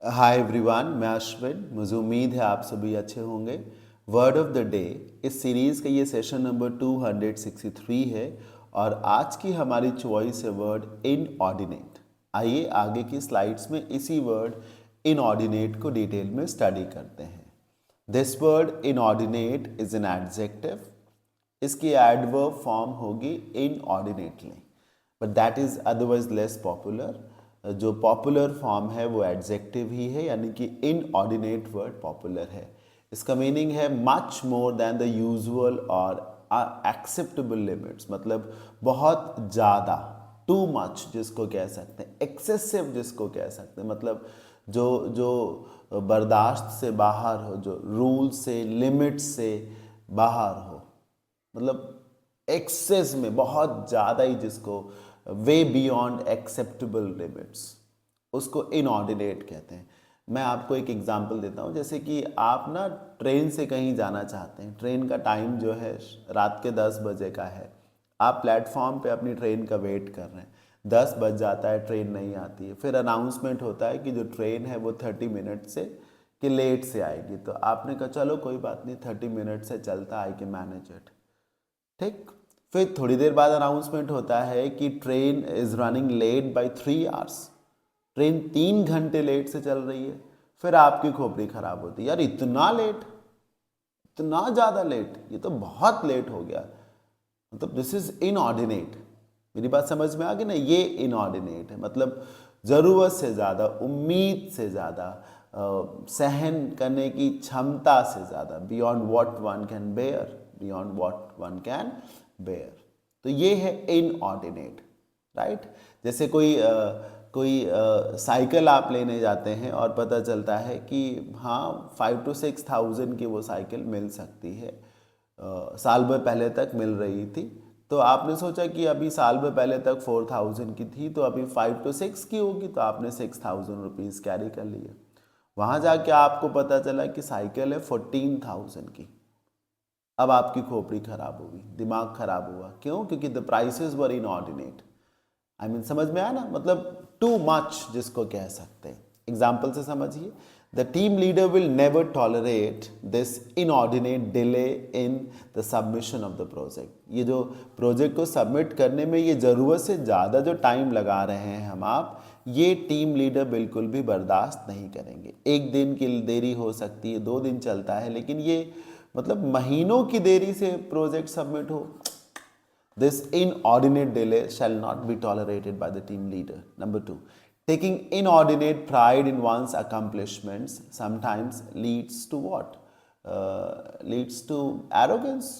Hi everyone, मैं अश्विन। मुझे उम्मीद है आप सभी अच्छे होंगे। वर्ड ऑफ द डे इस सीरीज़ का ये सेशन नंबर 263 है और आज की हमारी चॉइस है वर्ड इनऑर्डिनेट। आइए आगे की स्लाइड्स में इसी वर्ड इनऑर्डिनेट को डिटेल में स्टडी करते हैं। This word inordinate is an adjective. इसकी एडवर्ब फॉर्म होगी inordinately, but that is otherwise less popular. जो पॉपुलर फॉर्म है वो एडजेक्टिव ही है, यानी कि इनऑर्डिनेट वर्ड पॉपुलर है। इसका मीनिंग है much more than the usual और एक्सेप्टेबल लिमिट्स, मतलब बहुत ज़्यादा, टू मच जिसको कह सकते हैं, एक्सेसिव जिसको कह सकते हैं, मतलब जो जो बर्दाश्त से बाहर हो, जो रूल से लिमिट से बाहर हो, मतलब एक्सेस में बहुत ज़्यादा ही, जिसको वे बियॉन्ड एक्सेप्टेबल लिमिट्स, उसको इनऑर्डिनेट कहते हैं। मैं आपको एक एग्जांपल देता हूँ। जैसे कि आप ना ट्रेन से कहीं जाना चाहते हैं, ट्रेन का टाइम जो है रात के 10 बजे का है, आप प्लेटफॉर्म पे अपनी ट्रेन का वेट कर रहे हैं, 10 बज जाता है, ट्रेन नहीं आती है, फिर अनाउंसमेंट होता है कि जो ट्रेन है वो 30 मिनट से कि लेट से आएगी। तो आपने कहा चलो कोई बात नहीं, 30 मिनट से चलता, आई कैन मैनेज इट, ठीक। फिर थोड़ी देर बाद अनाउंसमेंट होता है कि train is running late by 3 hours, train 3 घंटे लेट से चल रही है। फिर आपकी खोपड़ी खराब होती है, यार इतना लेट, इतना ज़्यादा लेट, ये तो बहुत लेट हो गया। मतलब दिस इज इनऑर्डिनेट। मेरी बात समझ में आ गई ना? ये इनऑर्डिनेट है, मतलब ज़रूरत से ज़्यादा, उम्मीद से ज़्यादा, सहन करने की क्षमता से ज़्यादा, beyond what one can bear, beyond what one can bear. तो ये है इनऑर्डिनेट, राइट। जैसे कोई साइकिल आप लेने जाते हैं और पता चलता है कि हाँ 5 to 6 थाउजेंड की वो साइकिल मिल सकती है, साल भर पहले तक मिल रही थी। तो आपने सोचा कि अभी साल भर पहले तक 4000 की थी, तो अभी 5 to 6 की होगी, तो आपने 6000 रुपीज़ कैरी कर लिए। वहाँ जाके आपको पता चला कि साइकिल है 14,000 की। अब आपकी खोपड़ी खराब होगी, दिमाग खराब हुआ। क्यों? क्योंकि the prices were inordinate. I mean समझ में आया ना? मतलब टू मच जिसको कह सकते हैं। एग्जाम्पल से समझिए, the team leader will never tolerate this inordinate delay in the submission of the project. ये जो प्रोजेक्ट को सबमिट करने में ये ज़रूरत से ज़्यादा जो टाइम लगा रहे हैं हम आप, ये टीम लीडर बिल्कुल भी बर्दाश्त नहीं करेंगे। एक दिन की देरी हो सकती है, 2 दिन चलता है, लेकिन ये मतलब महीनों की देरी से प्रोजेक्ट सबमिट हो, this inordinate delay shall not be tolerated by the team leader. Number 2, taking inordinate pride in one's accomplishments sometimes leads to what? Leads to arrogance,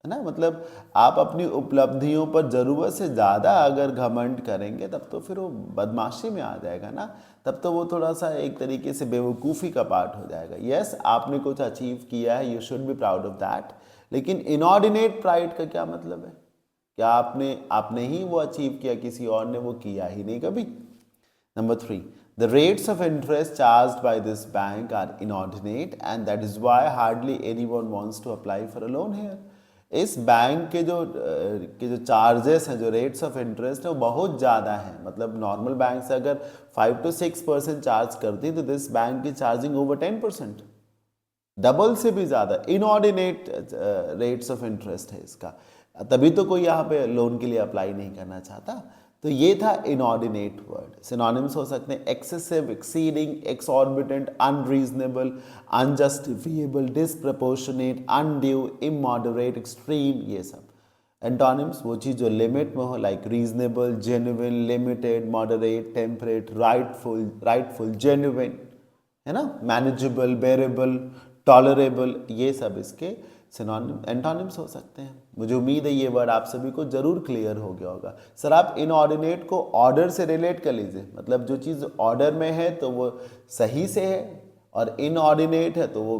है ना? मतलब आप अपनी उपलब्धियों पर ज़रूरत से ज़्यादा अगर घमंड करेंगे, तब तो फिर वो बदमाशी में आ जाएगा ना। तब तो वो थोड़ा सा एक तरीके से बेवकूफ़ी का पार्ट हो जाएगा। यस, आपने कुछ अचीव किया है, you should be proud of that, लेकिन इनऑर्डिनेट प्राइड का क्या मतलब है? क्या आपने ही वो अचीव किया, किसी और ने वो किया ही नहीं कभी? Number 3, the rates of interest charged by this bank are inordinate and that is why hardly anyone wants to apply for a loan here. इस बैंक के जो चार्जेस हैं, जो रेट्स ऑफ इंटरेस्ट है, वो बहुत ज़्यादा हैं। मतलब नॉर्मल बैंक से अगर 5 to 6% चार्ज करती, तो दिस बैंक की चार्जिंग ओवर 10%, डबल से भी ज़्यादा। इनऑर्डिनेट रेट्स ऑफ इंटरेस्ट है इसका, तभी तो कोई यहाँ पे लोन के लिए अप्लाई नहीं करना चाहता। तो ये था इनऑर्डिनेट वर्ड। सिनोनिम्स हो सकते हैं excessive, exceeding, exorbitant, unreasonable, unjustifiable, disproportionate, undue, immoderate, extreme, ये सब। एंटोनिम्स वो चीज़ जो लिमिट में हो, like reasonable, genuine, limited, moderate, temperate, rightful, genuine, है ना, मैनेजेबल, बेरेबल, टॉलरेबल, ये सब इसके सिनोनिम एंटोनिम्स हो सकते हैं। मुझे उम्मीद है ये वर्ड आप सभी को जरूर क्लियर हो गया होगा। सर आप इनऑर्डिनेट को ऑर्डर से रिलेट कर लीजिए, मतलब जो चीज़ ऑर्डर में है तो वो सही से है, और इनऑर्डिनेट है तो वो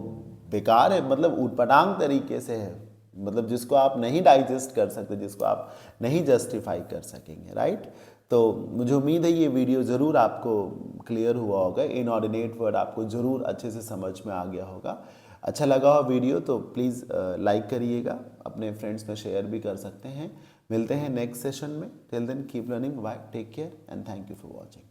बेकार है, मतलब ऊटपटांग तरीके से है, मतलब जिसको आप नहीं डाइजेस्ट कर सकते, जिसको आप नहीं जस्टिफाई कर सकेंगे, राइट। तो मुझे उम्मीद है ये वीडियो ज़रूर आपको क्लियर हुआ होगा, इनऑर्डिनेट वर्ड आपको ज़रूर अच्छे से समझ में आ गया होगा। अच्छा लगा हो वीडियो तो प्लीज़ लाइक करिएगा, अपने फ्रेंड्स में शेयर भी कर सकते हैं। मिलते हैं नेक्स्ट सेशन में। Till then keep learning, bye, take care and thank you for watching.